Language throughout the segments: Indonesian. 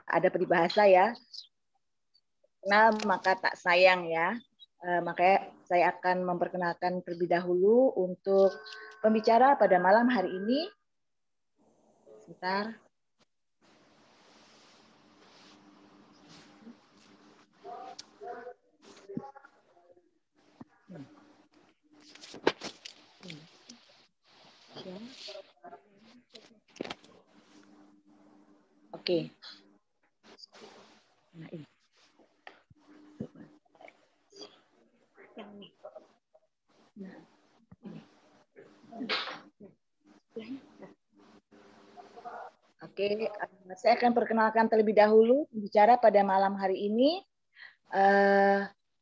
ada peribahasa ya, kenal maka tak sayang ya. Makanya saya akan memperkenalkan terlebih dahulu untuk pembicara pada malam hari ini. Sebentar. Oke. Nah, ini. Oke, saya akan perkenalkan terlebih dahulu pembicara pada malam hari ini.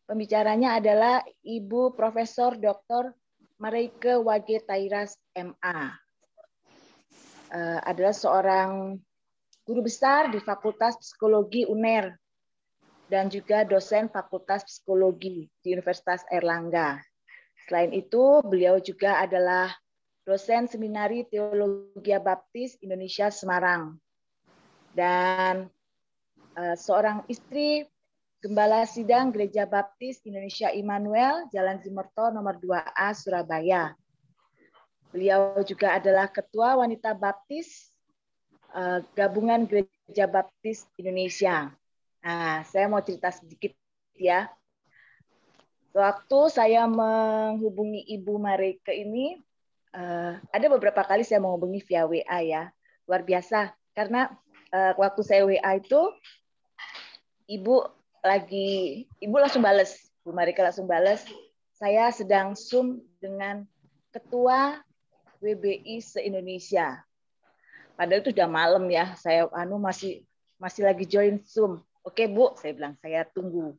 Pembicaranya adalah Ibu Profesor Dr. Mareike Wage Tairas, MA. Adalah seorang guru besar di Fakultas Psikologi UNER dan juga dosen Fakultas Psikologi di Universitas Airlangga. Selain itu, beliau juga adalah dosen Seminari Teologia Baptis Indonesia Semarang dan seorang istri Gembala Sidang Gereja Baptis Indonesia Immanuel, Jalan Zimerto nomor 2A Surabaya. Beliau juga adalah Ketua Wanita Baptis Gabungan Gereja Baptis Indonesia. Nah, saya mau cerita sedikit ya. Waktu saya menghubungi Ibu Mareike ini, ada beberapa kali saya menghubungi via WA ya. Luar biasa, karena waktu saya WA itu, Ibu langsung bales. Bu Mareike langsung bales, saya sedang Zoom dengan Ketua WBI se-Indonesia. Padahal itu udah malam ya, saya masih lagi join Zoom. Oke Bu, saya bilang saya tunggu.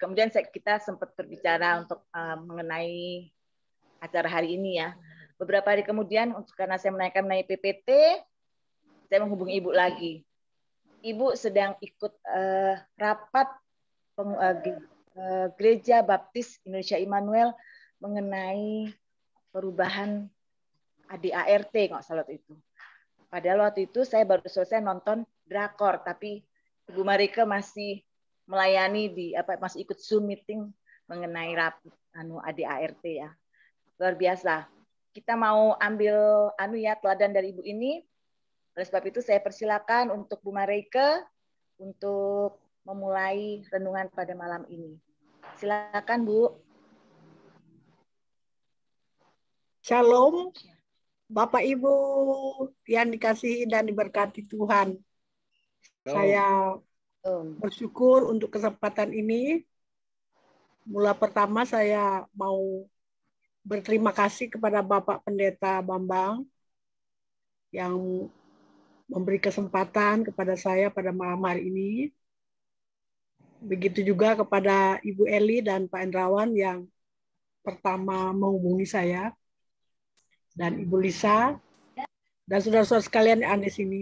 Kemudian kita sempat berbicara untuk mengenai acara hari ini ya. Beberapa hari kemudian, karena saya menanyakan mengenai PPT, saya menghubungi Ibu lagi. Ibu sedang ikut rapat Gereja Baptis Indonesia Immanuel mengenai perubahan ADART, nggak salah itu. Padahal waktu itu saya baru selesai nonton drakor, tapi Ibu Mareike masih melayani masih ikut Zoom meeting mengenai rapat ADART ya. Luar biasa. Kita mau ambil teladan dari Ibu ini. Oleh sebab itu saya persilakan untuk Bu Mareike untuk memulai renungan pada malam ini. Silakan Bu. Shalom, Bapak Ibu yang dikasihi dan diberkati Tuhan. Saya bersyukur untuk kesempatan ini. Mula pertama saya mau berterima kasih kepada Bapak Pendeta Bambang yang memberi kesempatan kepada saya pada malam hari ini. Begitu juga kepada Ibu Eli dan Pak Endrawan yang pertama menghubungi saya, dan Ibu Lisa, dan saudara-saudara sekalian yang ada di sini.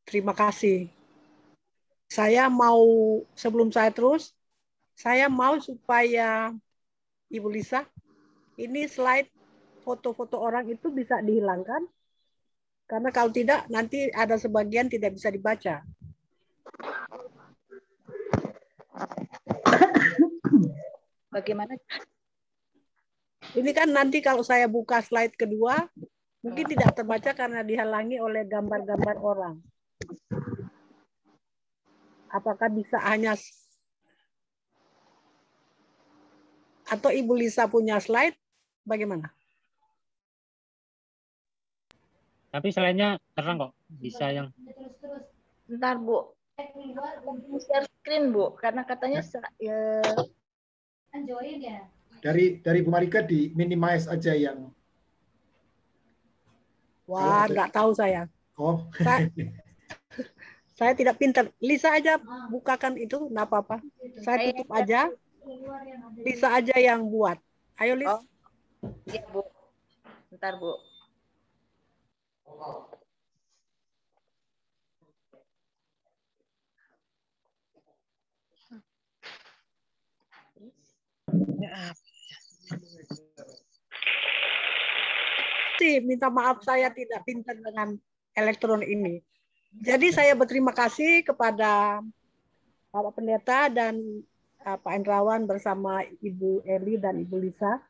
Terima kasih. Sebelum saya terus, saya mau supaya Ibu Lisa, ini slide foto-foto orang itu bisa dihilangkan, karena kalau tidak nanti ada sebagian tidak bisa dibaca. Bagaimana? Ini kan nanti kalau saya buka slide kedua, mungkin tidak terbaca karena dihalangi oleh gambar-gambar orang. Apakah bisa atau Ibu Lisa punya slide? Bagaimana? Tapi slide-nya terang kok. Bisa yang... Bentar Bu. Share screen Bu, karena katanya dari Bu Mareike di minimize aja yang. Wah, nggak tahu saya. Oh. Saya tidak pintar. Lisa aja bukakan itu, nggak apa-apa. Saya tutup aja. Lisa aja yang buat. Ayo, Lis. Oh, iya Bu. Bentar Bu. Minta maaf saya tidak pintar dengan elektronik ini. Jadi saya berterima kasih kepada Bapak Pendeta dan Pak Endrawan bersama Ibu Eli dan Ibu Lisa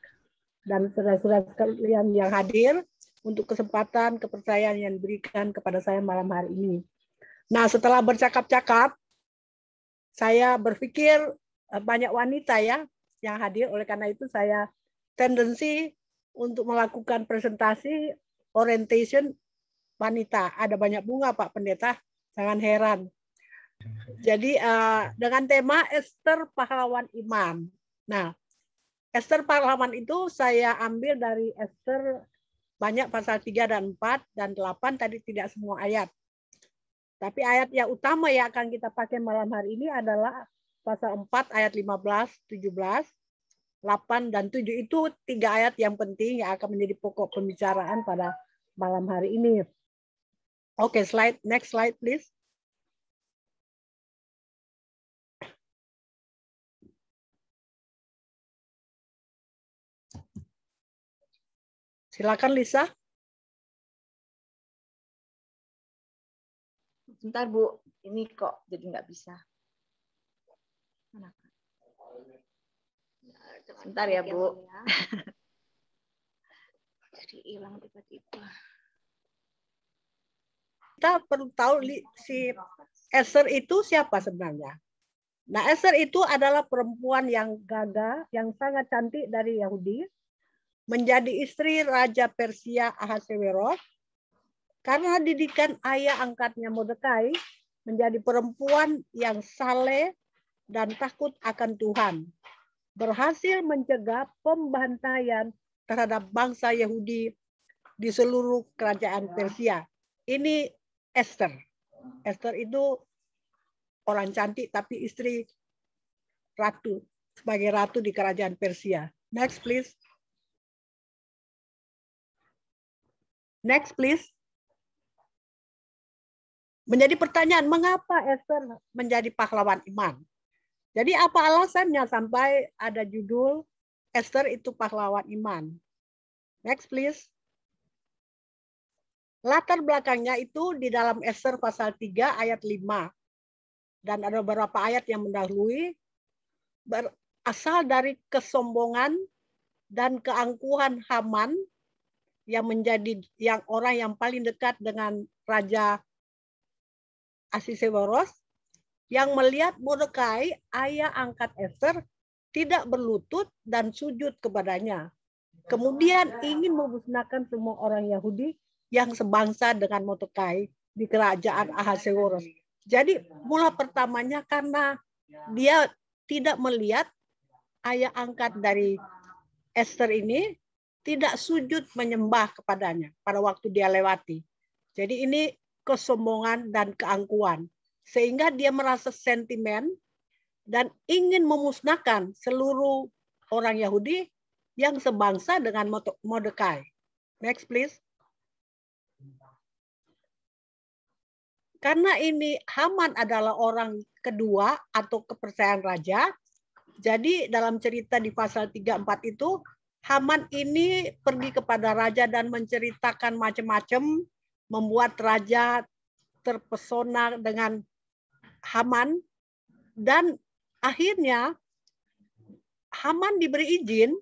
dan saudara-saudara sekalian yang hadir untuk kesempatan kepercayaan yang diberikan kepada saya malam hari ini. Nah, setelah bercakap-cakap, saya berpikir banyak wanita ya yang hadir, oleh karena itu saya tendensi untuk melakukan presentasi orientation wanita. Ada banyak bunga Pak Pendeta, jangan heran. Jadi dengan tema Ester Pahlawan Iman. Nah, Ester Pahlawan itu saya ambil dari Ester banyak pasal 3 dan 4 dan 8, tadi tidak semua ayat. Tapi ayat yang utama yang akan kita pakai malam hari ini adalah pasal 4 ayat 15, 17, 8, dan 7. Itu 3 ayat yang penting yang akan menjadi pokok pembicaraan pada malam hari ini. Oke, slide, next slide please. Silakan Lisa. Sebentar Bu, ini kok jadi nggak bisa. Sebentar ya Bu. Jadi hilang tiba-tiba. Kita perlu tahu si Esther itu siapa sebenarnya. Nah, Esther itu adalah perempuan yang gagah, yang sangat cantik dari Yahudi, menjadi istri Raja Persia Ahasveros. Karena didikan ayah angkatnya Mordekai, menjadi perempuan yang saleh dan takut akan Tuhan. Berhasil mencegah pembantaian terhadap bangsa Yahudi di seluruh kerajaan Persia. Ini Esther. Esther itu orang cantik tapi istri ratu, sebagai ratu di kerajaan Persia. Next please. Next please. Menjadi pertanyaan, mengapa Esther menjadi pahlawan iman? Jadi apa alasannya sampai ada judul Esther itu pahlawan iman? Next please. Latar belakangnya itu di dalam Esther pasal 3 ayat 5. Dan ada beberapa ayat yang mendahului, berasal dari kesombongan dan keangkuhan Haman yang menjadi orang yang paling dekat dengan Raja Ahasveros, yang melihat Mordekai, ayah angkat Esther, tidak berlutut dan sujud kepadanya. Kemudian ingin memusnahkan semua orang Yahudi yang sebangsa dengan Mordekai di kerajaan Ahasveros. Jadi mula pertamanya karena dia tidak melihat ayah angkat dari Esther ini tidak sujud menyembah kepadanya pada waktu dia lewati. Jadi ini kesombongan dan keangkuhan. Sehingga dia merasa sentimen dan ingin memusnahkan seluruh orang Yahudi yang sebangsa dengan Mordekai. Next please. Karena ini Haman adalah orang kedua atau kepercayaan raja, jadi dalam cerita di pasal 3-4 itu, Haman ini pergi kepada raja dan menceritakan macam-macam, membuat raja terpesona dengan Haman, dan akhirnya Haman diberi izin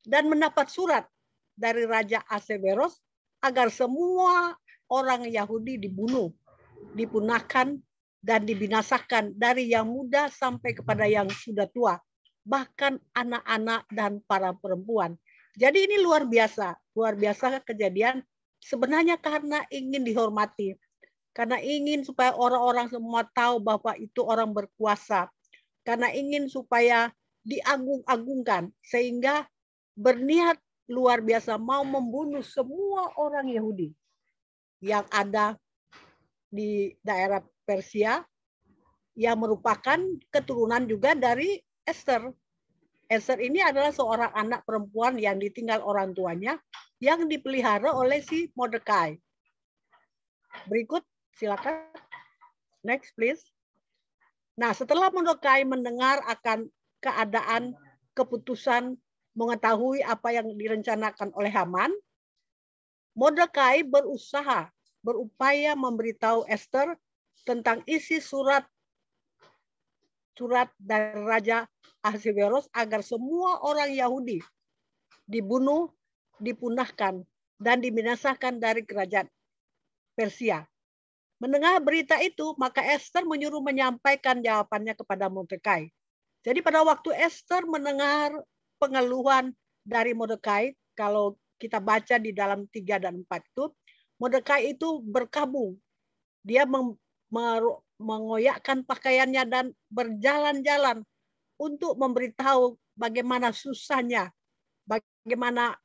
dan mendapat surat dari Raja Ahasveros agar semua orang Yahudi dibunuh, dipunahkan, dan dibinasakan dari yang muda sampai kepada yang sudah tua, bahkan anak-anak dan para perempuan. Jadi ini luar biasa kejadian, sebenarnya karena ingin dihormati, karena ingin supaya orang-orang semua tahu bahwa itu orang berkuasa, karena ingin supaya diagung-agungkan, sehingga berniat luar biasa mau membunuh semua orang Yahudi yang ada di daerah Persia, yang merupakan keturunan juga dari Esther. Esther ini adalah seorang anak perempuan yang ditinggal orang tuanya, yang dipelihara oleh si Mordekai. Berikut, silakan. Next, please. Nah, setelah Mordekai mendengar akan keadaan, keputusan, mengetahui apa yang direncanakan oleh Haman, Mordekai berusaha berupaya memberitahu Esther tentang isi surat dari Raja Ahasveros agar semua orang Yahudi dibunuh, dipunahkan, dan dibinasakan dari kerajaan Persia. Mendengar berita itu, maka Esther menyuruh menyampaikan jawabannya kepada Mordekai. Jadi pada waktu Esther mendengar pengeluhan dari Mordekai, kalau kita baca di dalam 3 dan 4 itu, Mordekai itu berkabung. Dia mengoyakkan pakaiannya dan berjalan-jalan untuk memberitahu bagaimana susahnya, bagaimana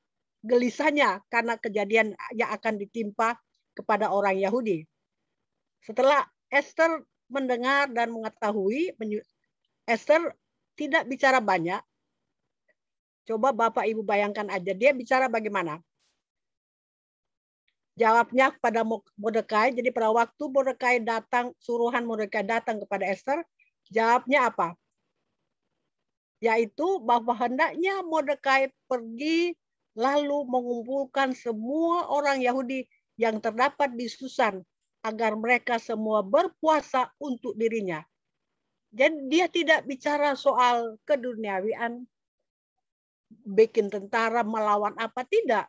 gelisahnya karena kejadian yang akan ditimpa kepada orang Yahudi. Setelah Esther mendengar dan mengetahui, Esther tidak bicara banyak. Coba Bapak Ibu bayangkan aja, dia bicara bagaimana? Jawabnya kepada Mordekai. Jadi pada waktu Mordekai datang, suruhan Mordekai datang kepada Esther, jawabnya apa? Yaitu bahwa hendaknya Mordekai pergi lalu mengumpulkan semua orang Yahudi yang terdapat di Susan agar mereka semua berpuasa untuk dirinya. Jadi dia tidak bicara soal keduniawian, bikin tentara melawan apa, tidak.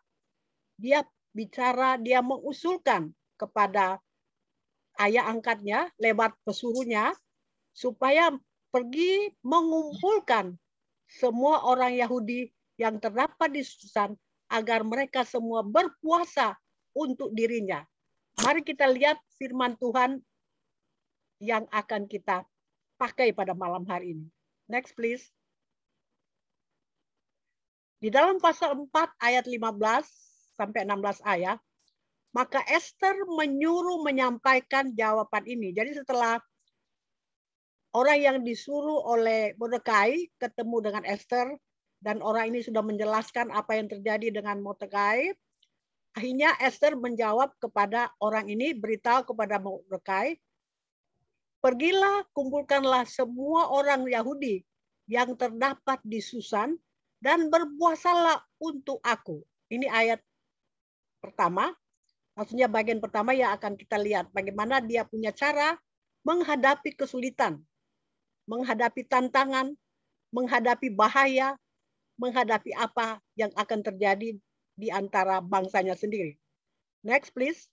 Dia bicara, dia mengusulkan kepada ayah angkatnya lewat pesuruhnya supaya pergi mengumpulkan semua orang Yahudi yang terdapat di Susan agar mereka semua berpuasa untuk dirinya. Mari kita lihat firman Tuhan yang akan kita pakai pada malam hari ini. Next please. Di dalam pasal 4 ayat 15 sampai 16 ayat, maka Esther menyuruh menyampaikan jawaban ini. Jadi setelah orang yang disuruh oleh Mordekai ketemu dengan Esther, dan orang ini sudah menjelaskan apa yang terjadi dengan Mordekai, akhirnya Esther menjawab kepada orang ini, beritahu kepada Mordekai, pergilah, kumpulkanlah semua orang Yahudi yang terdapat di Susan dan berpuasalah untuk aku. Ini ayat pertama, maksudnya bagian pertama yang akan kita lihat bagaimana dia punya cara menghadapi kesulitan, menghadapi tantangan, menghadapi bahaya, menghadapi apa yang akan terjadi di antara bangsanya sendiri. Next please.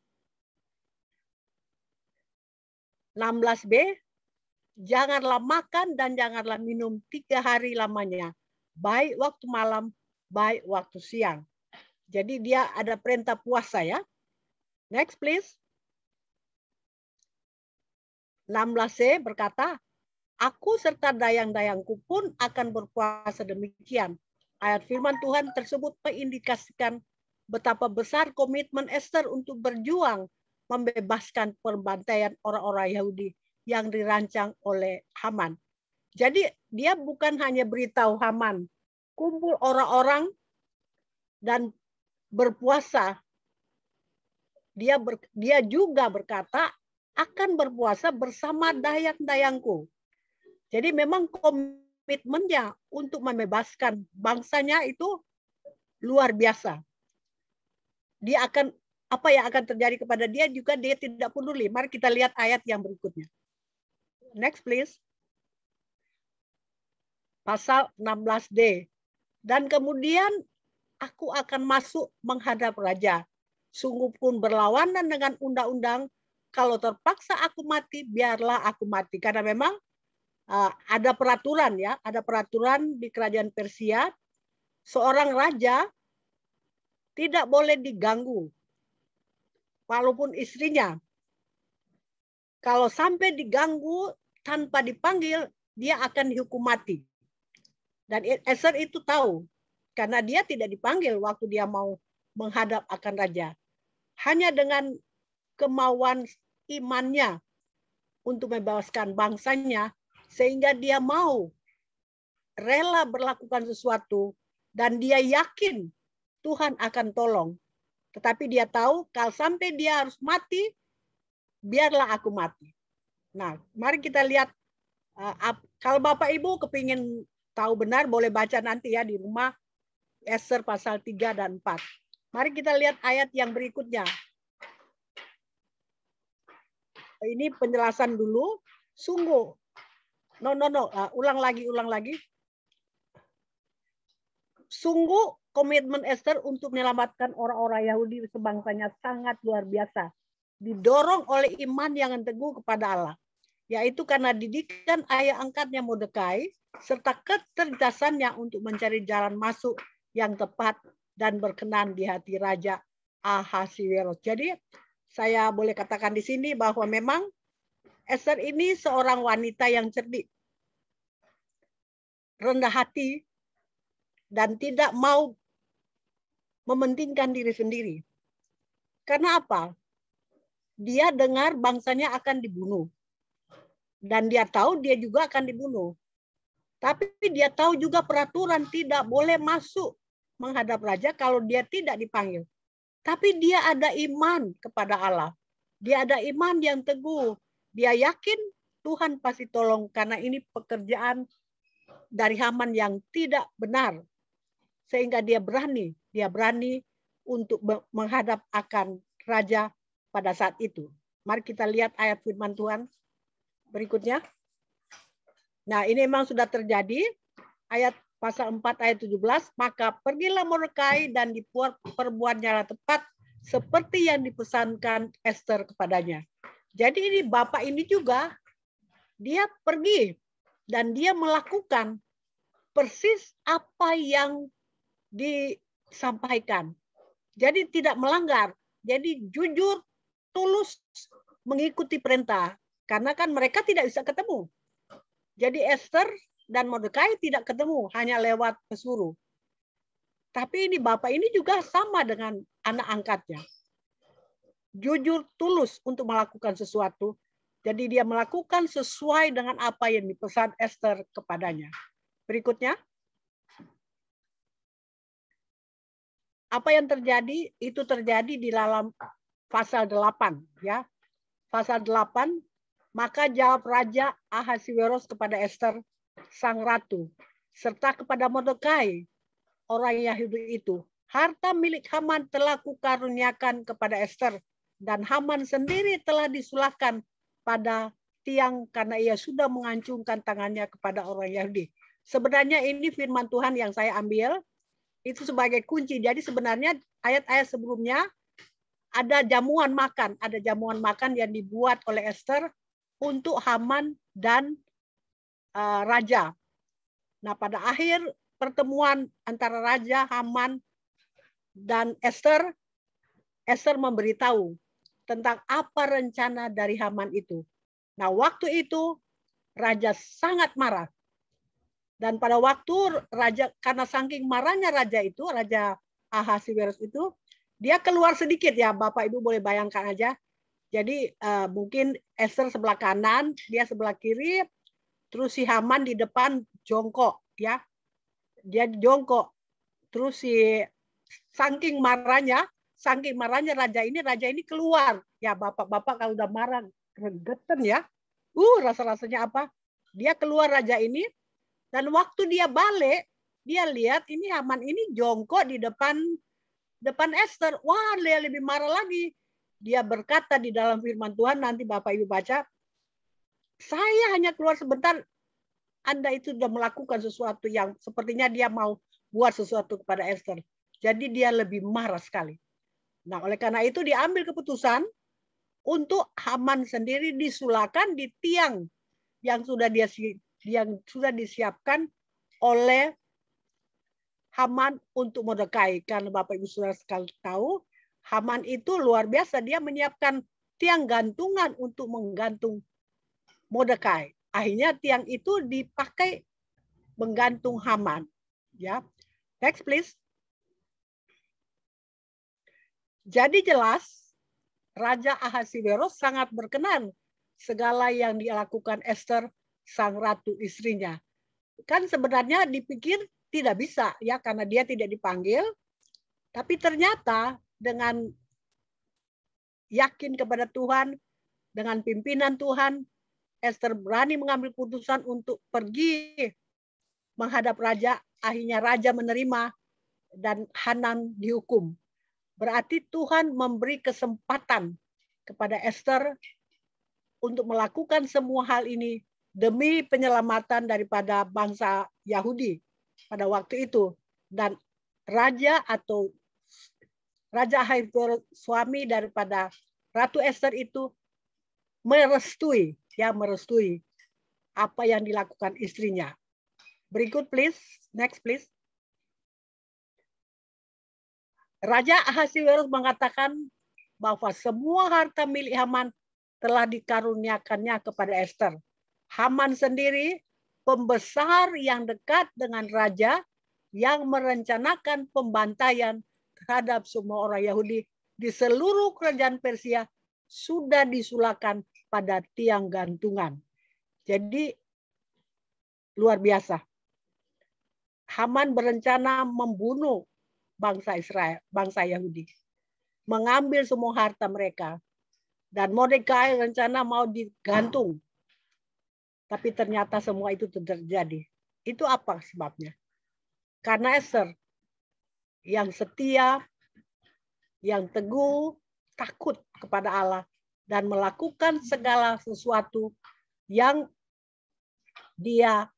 16b, janganlah makan dan janganlah minum 3 hari lamanya, baik waktu malam, baik waktu siang. Jadi dia ada perintah puasa ya. Next please. 16c berkata, aku serta dayang-dayangku pun akan berpuasa demikian. Ayat firman Tuhan tersebut mengindikasikan betapa besar komitmen Esther untuk berjuang membebaskan pembantaian orang-orang Yahudi yang dirancang oleh Haman. Jadi dia bukan hanya beritahu Haman, kumpul orang-orang dan berpuasa. Dia juga berkata akan berpuasa bersama dayang-dayangku. Jadi memang komitmennya untuk membebaskan bangsanya itu luar biasa. Dia akan, apa yang akan terjadi kepada dia juga dia tidak peduli. Mari kita lihat ayat yang berikutnya. Next please. Pasal 16d. Dan kemudian aku akan masuk menghadap raja. Sungguh pun berlawanan dengan undang-undang. Kalau terpaksa aku mati, biarlah aku mati. Karena memang ada peraturan ya, ada peraturan di kerajaan Persia. Seorang raja tidak boleh diganggu. Walaupun istrinya. Kalau sampai diganggu tanpa dipanggil, dia akan dihukum mati. Dan Esther itu tahu. Karena dia tidak dipanggil waktu dia mau menghadap akan raja. Hanya dengan kemauan imannya untuk membebaskan bangsanya, sehingga dia mau rela berlakukan sesuatu, dan dia yakin Tuhan akan tolong. Tetapi dia tahu kalau sampai dia harus mati, biarlah aku mati. Nah, mari kita lihat. Kalau Bapak Ibu kepingin tahu benar, boleh baca nanti ya di rumah Esther pasal 3 dan 4. Mari kita lihat ayat yang berikutnya. ini penjelasan dulu. Sungguh, ulang lagi. Sungguh komitmen Esther untuk menyelamatkan orang-orang Yahudi sebangsanya sangat luar biasa. Didorong oleh iman yang teguh kepada Allah. Yaitu karena didikan ayah angkatnya Mordekai, serta kecerdasannya untuk mencari jalan masuk yang tepat dan berkenan di hati Raja Ahasiweros. Jadi saya boleh katakan di sini bahwa memang Esther ini seorang wanita yang cerdik, rendah hati, dan tidak mau mementingkan diri sendiri. Karena apa? Dia dengar bangsanya akan dibunuh. Dan dia tahu dia juga akan dibunuh. Tapi dia tahu juga peraturan tidak boleh masuk menghadap raja kalau dia tidak dipanggil. Tapi dia ada iman kepada Allah. Dia ada iman yang teguh. Dia yakin Tuhan pasti tolong karena ini pekerjaan dari Haman yang tidak benar. Sehingga dia berani untuk menghadap akan raja pada saat itu. Mari kita lihat ayat firman Tuhan berikutnya. Nah, ini memang sudah terjadi. Ayat pasal 4 ayat 17, maka pergilah Mordekai dan diperbuatnya tepat seperti yang dipesankan Esther kepadanya. Jadi ini bapak ini juga dia pergi dan dia melakukan persis apa yang disampaikan. Jadi tidak melanggar. Jadi jujur, tulus mengikuti perintah. Karena kan mereka tidak bisa ketemu. Jadi Esther dan Mordekai tidak ketemu, hanya lewat pesuruh. Tapi ini bapak ini juga sama dengan anak angkatnya. Jujur, tulus untuk melakukan sesuatu. Jadi dia melakukan sesuai dengan apa yang dipesan Esther kepadanya. Berikutnya. Apa yang terjadi? Itu terjadi di dalam pasal 8. Ya. Pasal 8. Maka jawab Raja Ahasiweros kepada Esther, sang ratu, serta kepada Mordekai, orang Yahudi itu. Harta milik Haman telah kukaruniakan kepada Esther, dan Haman sendiri telah disulahkan pada tiang karena ia sudah mengancungkan tangannya kepada orang Yahudi. Sebenarnya ini firman Tuhan yang saya ambil, itu sebagai kunci. Jadi sebenarnya ayat-ayat sebelumnya ada jamuan makan yang dibuat oleh Esther untuk Haman dan raja. Nah, pada akhir pertemuan antara raja, Haman, dan Esther memberitahu tentang apa rencana dari Haman itu. Nah, waktu itu raja sangat marah. Dan pada waktu raja, karena saking marahnya raja Ahasiweros itu, dia keluar sedikit ya, Bapak Ibu boleh bayangkan aja. Jadi mungkin Esther sebelah kanan, dia sebelah kiri, terus si Haman di depan jongkok ya. Dia jongkok. Terus si saking marahnya raja ini keluar. Ya bapak-bapak kalau udah marah gregetan ya. Rasa-rasanya apa? Dia keluar raja ini dan waktu dia balik, dia lihat ini Haman ini jongkok di depan Esther. Wah, dia lebih marah lagi. Dia berkata di dalam firman Tuhan, nanti Bapak Ibu baca, saya hanya keluar sebentar, Anda itu sudah melakukan sesuatu yang sepertinya dia mau buat sesuatu kepada Esther. Jadi dia lebih marah sekali. Nah, oleh karena itu diambil keputusan untuk Haman sendiri disulahkan di tiang yang sudah disiapkan oleh Haman untuk Mordekai. Karena Bapak Ibu Saudara sekali tahu, Haman itu luar biasa. Dia menyiapkan tiang gantungan untuk menggantung Mordekai. Akhirnya tiang itu dipakai menggantung Haman. Ya, next please. Jadi jelas Raja Ahasiweros sangat berkenan segala yang dilakukan Esther, sang ratu istrinya. Kan sebenarnya dipikir tidak bisa ya karena dia tidak dipanggil. Tapi ternyata dengan yakin kepada Tuhan, dengan pimpinan Tuhan, Esther berani mengambil keputusan untuk pergi menghadap raja. Akhirnya raja menerima dan Haman dihukum. Berarti Tuhan memberi kesempatan kepada Esther untuk melakukan semua hal ini demi penyelamatan daripada bangsa Yahudi pada waktu itu. Dan raja atau Raja Ahasuerus, suami daripada Ratu Ester itu merestui apa yang dilakukan istrinya. Berikut please, next please. Raja Ahasuerus mengatakan bahwa semua harta milik Haman telah dikaruniakannya kepada Ester. Haman sendiri pembesar yang dekat dengan raja yang merencanakan pembantaian terhadap semua orang Yahudi di seluruh kerajaan Persia sudah disulakan pada tiang gantungan. Jadi luar biasa. Haman berencana membunuh bangsa Israel, bangsa Yahudi, mengambil semua harta mereka. Dan Mordekai rencana mau digantung. Tapi ternyata semua itu terjadi. Itu apa sebabnya? Karena Ester yang setia, yang teguh, takut kepada Allah, dan melakukan segala sesuatu yang dia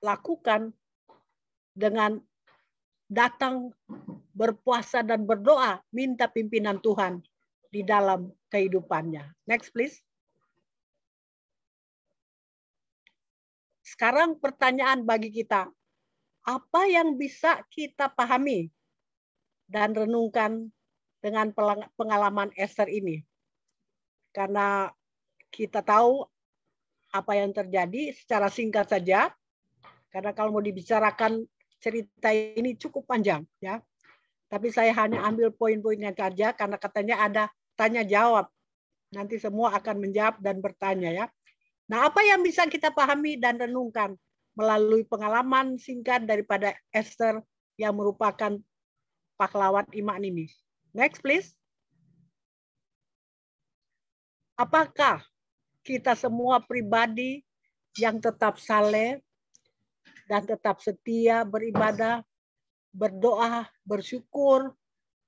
lakukan dengan datang berpuasa dan berdoa, minta pimpinan Tuhan di dalam kehidupannya. Next please. Sekarang pertanyaan bagi kita, apa yang bisa kita pahami dan renungkan dengan pengalaman Ester ini? Karena kita tahu apa yang terjadi secara singkat saja, karena kalau mau dibicarakan cerita ini cukup panjang, ya. Tapi saya hanya ambil poin-poinnya saja karena katanya ada tanya jawab. Nanti semua akan menjawab dan bertanya, ya. Nah, apa yang bisa kita pahami dan renungkan melalui pengalaman singkat daripada Ester yang merupakan pahlawan iman ini? Next, please. Apakah kita semua pribadi yang tetap saleh dan tetap setia beribadah, berdoa, bersyukur,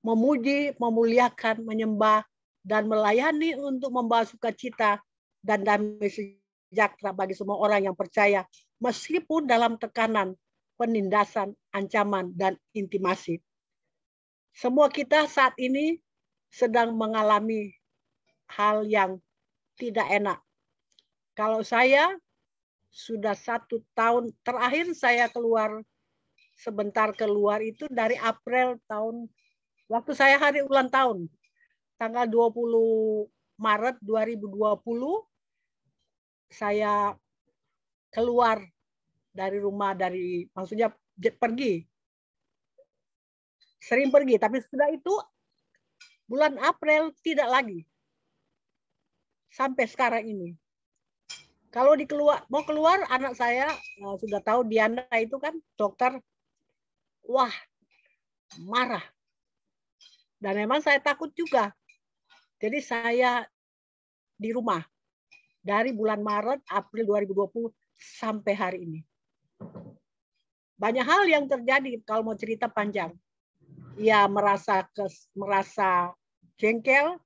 memuji, memuliakan, menyembah, dan melayani untuk membawa sukacita dan damai sejahtera bagi semua orang yang percaya, meskipun dalam tekanan, penindasan, ancaman, dan intimasi. Semua kita saat ini sedang mengalami hal yang tidak enak. Kalau saya sudah 1 tahun terakhir saya sebentar keluar itu dari April tahun, waktu saya hari ulang tahun, tanggal 20 Maret 2020, saya keluar dari rumah, maksudnya pergi. Sering pergi, tapi sudah itu bulan April tidak lagi. Sampai sekarang ini. Kalau mau keluar, anak saya sudah tahu, Diana itu kan dokter, wah marah. Dan memang saya takut juga. Jadi saya di rumah dari bulan Maret, April 2020 sampai hari ini. Banyak hal yang terjadi kalau mau cerita panjang. Ya merasa jengkel,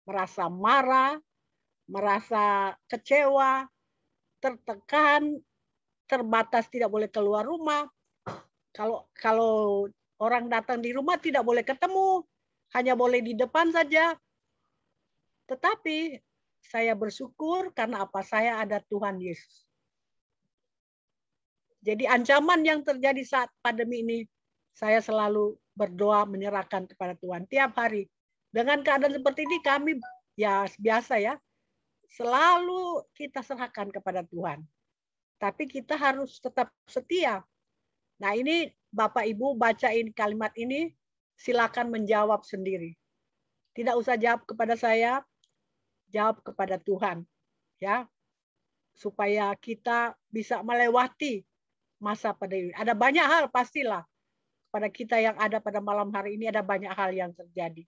merasa marah, merasa kecewa, tertekan, terbatas tidak boleh keluar rumah. Kalau orang datang di rumah tidak boleh ketemu, hanya boleh di depan saja. Tetapi saya bersyukur karena apa? Saya ada Tuhan Yesus. Jadi ancaman yang terjadi saat pandemi ini, saya selalu berdoa menyerahkan kepada Tuhan tiap hari. Dengan keadaan seperti ini kami ya biasa ya, selalu kita serahkan kepada Tuhan. Tapi kita harus tetap setia. Nah ini Bapak Ibu bacain kalimat ini, silakan menjawab sendiri. Tidak usah jawab kepada saya, jawab kepada Tuhan. Ya, supaya kita bisa melewati masa pandemi. Ada banyak hal pastilah. Pada kita yang ada pada malam hari ini ada banyak hal yang terjadi.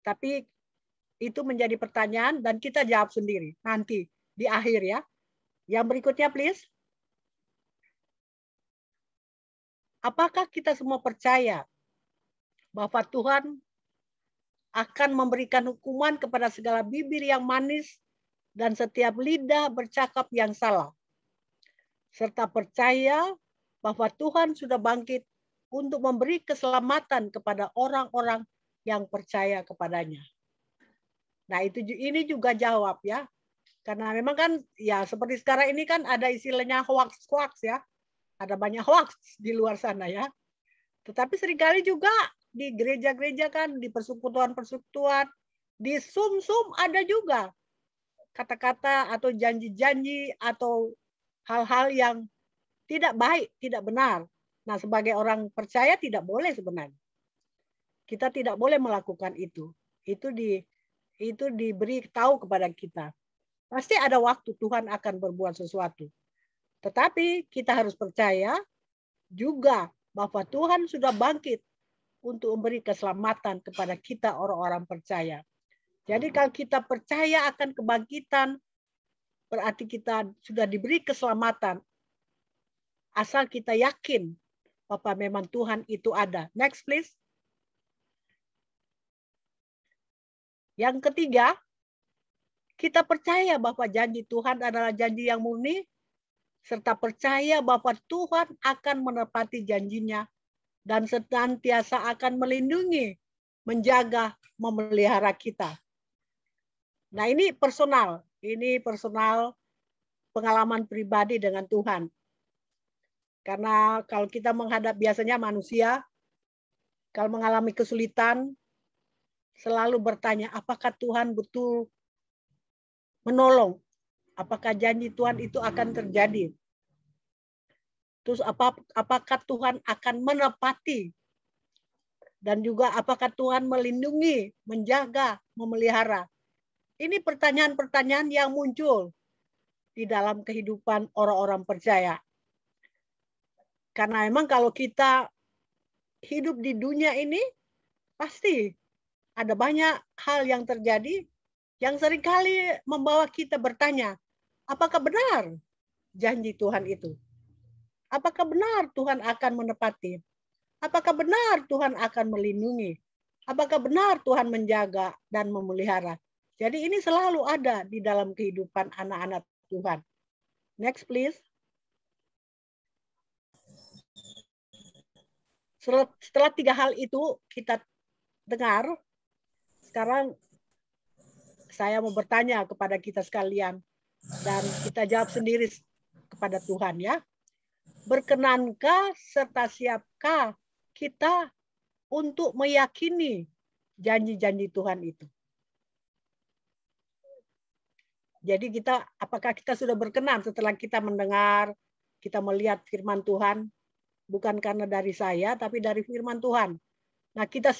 Tapi itu menjadi pertanyaan dan kita jawab sendiri nanti di akhir ya. Yang berikutnya please. Apakah kita semua percaya bahwa Tuhan akan memberikan hukuman kepada segala bibir yang manis dan setiap lidah bercakap yang salah, serta percaya bahwa Tuhan sudah bangkit untuk memberi keselamatan kepada orang-orang yang percaya kepadanya. Nah, ini juga jawab ya. Karena memang kan ya seperti sekarang ini kan ada istilahnya hoax ya. Ada banyak hoax di luar sana ya. Tetapi seringkali juga di gereja-gereja kan, di persekutuan-persekutuan, di Zoom ada juga kata-kata atau janji-janji atau hal-hal yang tidak baik, tidak benar. Nah, sebagai orang percaya tidak boleh sebenarnya. Kita tidak boleh melakukan itu. Itu diberi tahu kepada kita. Pasti ada waktu Tuhan akan berbuat sesuatu. Tetapi kita harus percaya juga bahwa Tuhan sudah bangkit untuk memberi keselamatan kepada kita orang-orang percaya. Jadi kalau kita percaya akan kebangkitan, berarti kita sudah diberi keselamatan. Asal kita yakin bahwa memang Tuhan itu ada. Next please. Yang ketiga, kita percaya bahwa janji Tuhan adalah janji yang murni, serta percaya bahwa Tuhan akan menepati janjinya dan senantiasa akan melindungi, menjaga, memelihara kita. Nah, ini personal pengalaman pribadi dengan Tuhan. Karena kalau kita menghadap biasanya manusia, kalau mengalami kesulitan, selalu bertanya, apakah Tuhan betul menolong? Apakah janji Tuhan itu akan terjadi? Terus apakah Tuhan akan menepati? Dan juga apakah Tuhan melindungi, menjaga, memelihara? Ini pertanyaan-pertanyaan yang muncul di dalam kehidupan orang-orang percaya. Karena memang kalau kita hidup di dunia ini, pasti ada banyak hal yang terjadi yang seringkali membawa kita bertanya, apakah benar janji Tuhan itu? Apakah benar Tuhan akan menepati? Apakah benar Tuhan akan melindungi? Apakah benar Tuhan menjaga dan memelihara? Jadi ini selalu ada di dalam kehidupan anak-anak Tuhan. Next please. Setelah 3 hal itu kita dengar, sekarang saya mau bertanya kepada kita sekalian dan kita jawab sendiri kepada Tuhan ya. Berkenankah serta siapkah kita untuk meyakini janji-janji Tuhan itu? Jadi apakah kita sudah berkenan setelah kita mendengar, kita melihat firman Tuhan, bukan karena dari saya, tapi dari firman Tuhan. Nah, kita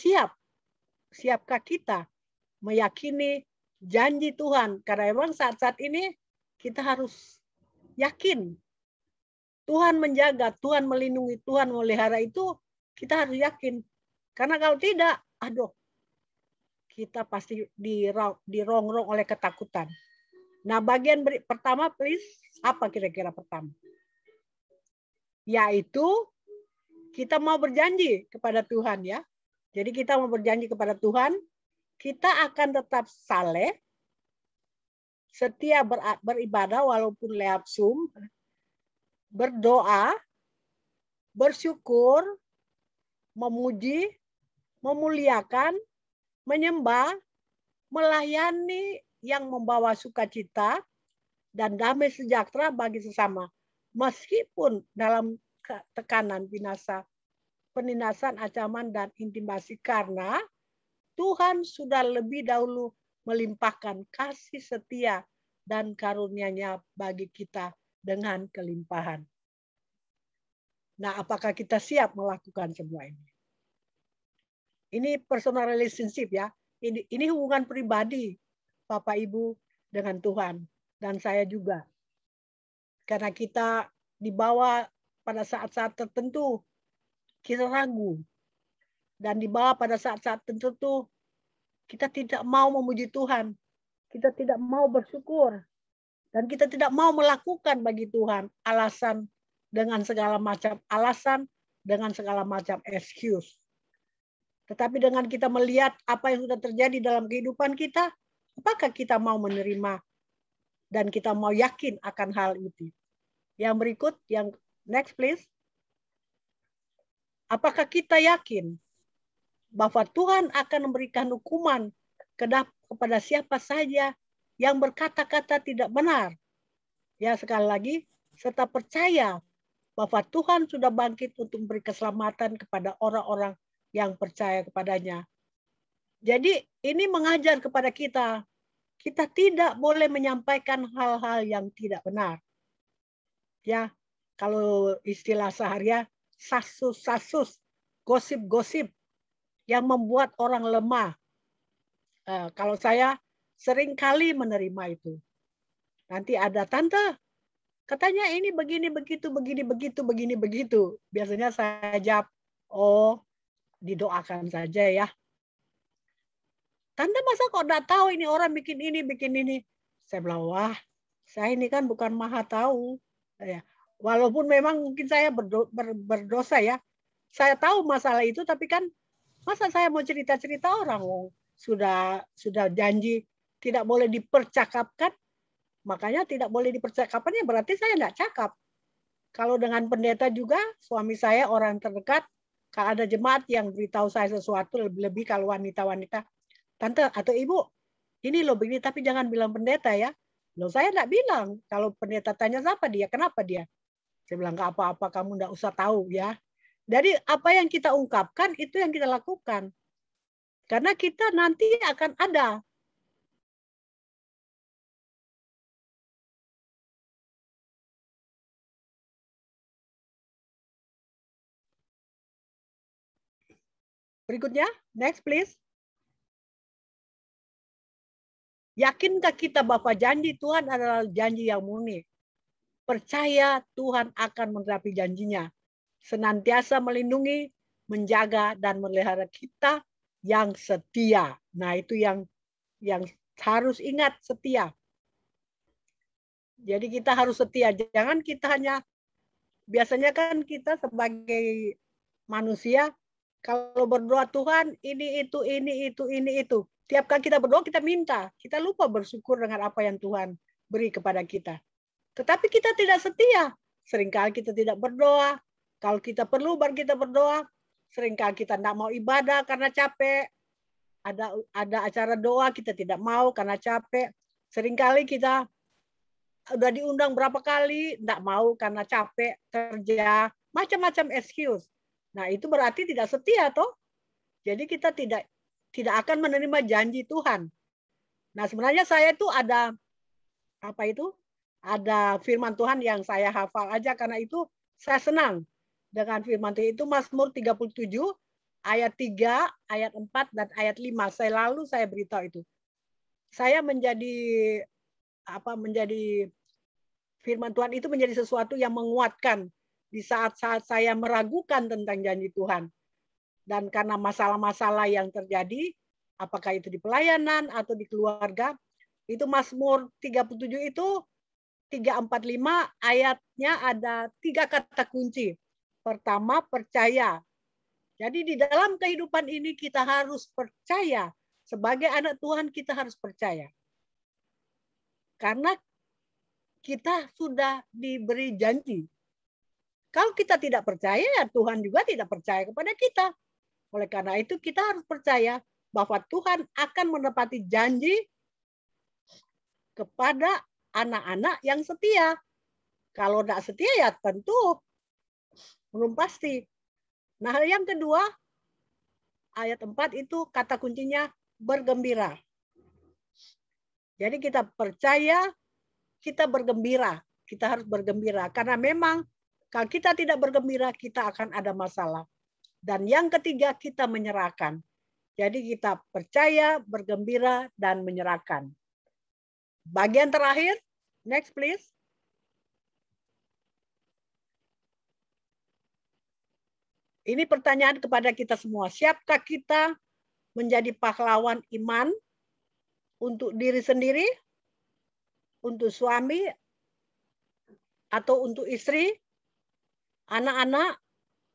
siapkah kita meyakini janji Tuhan? Karena memang saat-saat ini kita harus yakin Tuhan menjaga, Tuhan melindungi, Tuhan memelihara itu kita harus yakin. Karena kalau tidak, kita pasti dirongrong oleh ketakutan. Nah, bagian pertama please, apa kira-kira pertama? Yaitu kita mau berjanji kepada Tuhan ya. Jadi kita mau berjanji kepada Tuhan, kita akan tetap saleh, setia beribadah walaupun lewat Zoom, berdoa, bersyukur, memuji, memuliakan, menyembah, melayani yang membawa sukacita dan damai sejahtera bagi sesama. Meskipun dalam tekanan penindasan, ancaman, dan intimidasi, karena Tuhan sudah lebih dahulu melimpahkan kasih setia dan karunia-Nya bagi kita dengan kelimpahan. Nah, apakah kita siap melakukan semua ini? Ini personal relationship ya. Ini hubungan pribadi Bapak Ibu dengan Tuhan dan saya juga. Karena kita dibawa pada saat-saat tertentu kita ragu. Dan dibawa pada saat-saat tertentu kita tidak mau memuji Tuhan. Kita tidak mau bersyukur. Dan kita tidak mau melakukan bagi Tuhan alasan dengan segala macam alasan, dengan segala macam excuse. Tetapi dengan kita melihat apa yang sudah terjadi dalam kehidupan kita, apakah kita mau menerima dan kita mau yakin akan hal itu. Yang berikut, yang next please. Apakah kita yakin bahwa Tuhan akan memberikan hukuman kepada siapa saja yang berkata-kata tidak benar? Ya, sekali lagi, serta percaya bahwa Tuhan sudah bangkit untuk memberi keselamatan kepada orang-orang yang percaya kepadanya. Jadi ini mengajar kepada kita, kita tidak boleh menyampaikan hal-hal yang tidak benar. Ya, kalau istilah seharian, sasus-sasus, gosip-gosip yang membuat orang lemah. Kalau saya sering kali menerima itu. Nanti ada, tante, katanya ini begini, begitu, begini, begitu, begini, begitu. Biasanya saya jawab, oh, didoakan saja ya. Tante masa kok enggak tahu ini orang bikin ini, bikin ini. Saya bilang, wah, saya ini kan bukan maha tahu. Walaupun memang mungkin saya berdosa ya. Saya tahu masalah itu, tapi kan masa saya mau cerita-cerita orang, sudah janji tidak boleh dipercakapkan. Makanya tidak boleh dipercakapkan, ya berarti saya enggak cakap. Kalau dengan pendeta juga, suami saya orang terdekat, kalau ada jemaat yang beritahu saya sesuatu, lebih-lebih kalau wanita-wanita, tante atau ibu, ini loh begini, tapi jangan bilang pendeta ya. Loh saya enggak bilang. Kalau pendeta tanya siapa dia, kenapa dia? Saya bilang enggak apa-apa, kamu enggak usah tahu ya. Jadi apa yang kita ungkapkan itu yang kita lakukan. Karena kita nanti akan ada. Berikutnya, next please. Yakinkah kita bahwa janji Tuhan adalah janji yang murni? Percaya Tuhan akan menepati janjinya. Senantiasa melindungi, menjaga, dan memelihara kita yang setia. Nah, itu yang harus ingat, setia. Jadi kita harus setia. Jangan kita hanya, biasanya kan kita sebagai manusia, kalau berdoa Tuhan, ini, itu. Tiap kali kita berdoa, kita minta. Kita lupa bersyukur dengan apa yang Tuhan beri kepada kita. Tetapi kita tidak setia. Seringkali kita tidak berdoa. Kalau kita perlu, baru kita berdoa. Seringkali kita tidak mau ibadah karena capek. Ada acara doa, kita tidak mau karena capek. Seringkali kita udah diundang berapa kali, tidak mau karena capek, kerja. Macam-macam excuse. Nah, itu berarti tidak setia, toh. Jadi kita tidak akan menerima janji Tuhan. Nah, sebenarnya saya itu ada ada firman Tuhan yang saya hafal aja, karena itu saya senang dengan firman Tuhan itu. Mazmur 37 ayat 3, ayat 4 dan ayat 5. Saya beritahu itu. Saya menjadi firman Tuhan itu menjadi sesuatu yang menguatkan di saat-saat saya meragukan tentang janji Tuhan. Dan karena masalah-masalah yang terjadi, apakah itu di pelayanan atau di keluarga, itu Mazmur 37 itu 345 ayatnya ada 3 kata kunci. Pertama, percaya. Jadi di dalam kehidupan ini kita harus percaya. Sebagai anak Tuhan kita harus percaya. Karena kita sudah diberi janji. Kalau kita tidak percaya, ya Tuhan juga tidak percaya kepada kita. Oleh karena itu kita harus percaya bahwa Tuhan akan menepati janji kepada anak-anak yang setia. Kalau tidak setia ya tentu belum pasti. Nah, yang kedua, ayat 4 itu kata kuncinya bergembira. Jadi kita percaya, kita bergembira. Kita harus bergembira. Karena memang kalau kita tidak bergembira, kita akan ada masalah. Dan yang ketiga, kita menyerahkan. Jadi kita percaya, bergembira, dan menyerahkan. Bagian terakhir, next please. Ini pertanyaan kepada kita semua. Siapkah kita menjadi pahlawan iman untuk diri sendiri, untuk suami, atau untuk istri, anak-anak,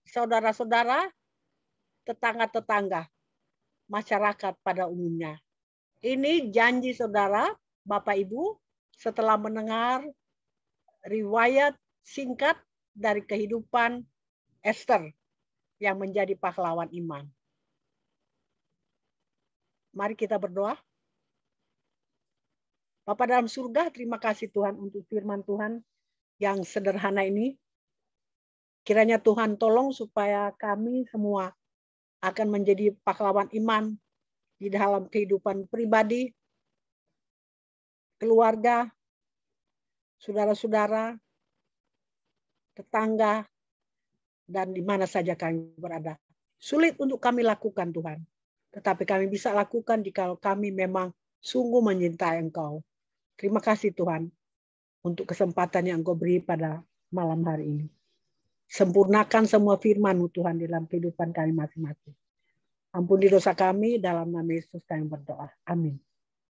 saudara-saudara, tetangga-tetangga, masyarakat pada umumnya. Ini janji saudara, Bapak Ibu, setelah mendengar riwayat singkat dari kehidupan Esther yang menjadi pahlawan iman. Mari kita berdoa. Bapa dalam surga, terima kasih Tuhan untuk firman Tuhan yang sederhana ini. Kiranya Tuhan tolong supaya kami semua akan menjadi pahlawan iman di dalam kehidupan pribadi, keluarga, saudara-saudara, tetangga, dan di mana saja kami berada. Sulit untuk kami lakukan Tuhan. Tetapi kami bisa lakukan jika kami memang sungguh mencintai Engkau. Terima kasih Tuhan untuk kesempatan yang Engkau beri pada malam hari ini. Sempurnakan semua firman-Mu Tuhan dalam kehidupan kami masing-masing. Ampuni dosa kami, dalam nama Yesus kami berdoa. Amin.